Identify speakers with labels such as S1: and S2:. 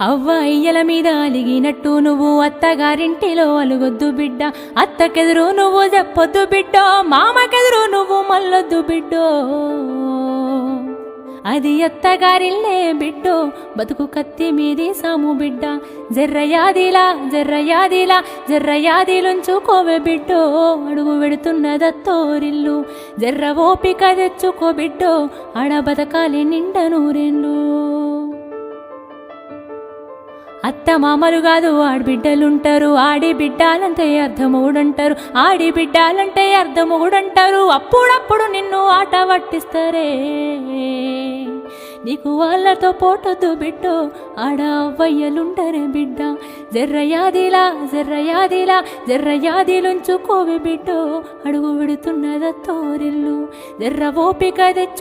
S1: అవ్వ అయ్యల మీద అలిగినట్టు నువ్వు అత్తగారింటిలో అలుగొద్దు బిడ్డ, అత్తకెదురు నువ్వు చెప్పొద్దు బిడ్డో, మామకెదురు నువ్వు మల్లొద్దు బిడ్డో. అది అత్తగారిల్లే బిడ్డో, బతుకు కత్తి మీది సాము బిడ్డ. జర్రయాదిలా జర్రయాదిలా జర్రయాదిలుంచుకోవే బిడ్డో, అడుగు వెడుతున్నదత్తోరిల్లు. జర్ర ఓపిక తెచ్చుకో బిడ్డో, ఆడ బతకాలి నిండ నూరెండ్లు. అత్త మామలు కాదు ఆడబిడ్డలుంటారు, ఆడి బిడ్డాలంటే అర్ధమూడంటారు, ఆడి బిడ్డాలంటే అర్ధమూడంటారు. అప్పుడప్పుడు నిన్ను ఆట పట్టిస్తారే, నీకు వాళ్ళతో పోటొద్దు బిడ్డో, ఆడ అవ్వయ్యలుంటరే బిడ్డ. జర్రయాదిలా జర్రయాదిలా జర్రయాదిలుంచుకోవే బిడ్డో, అడుగు విడుతున్నదత్తోరిల్లు. జర్ర ఓపిక తెచ్చు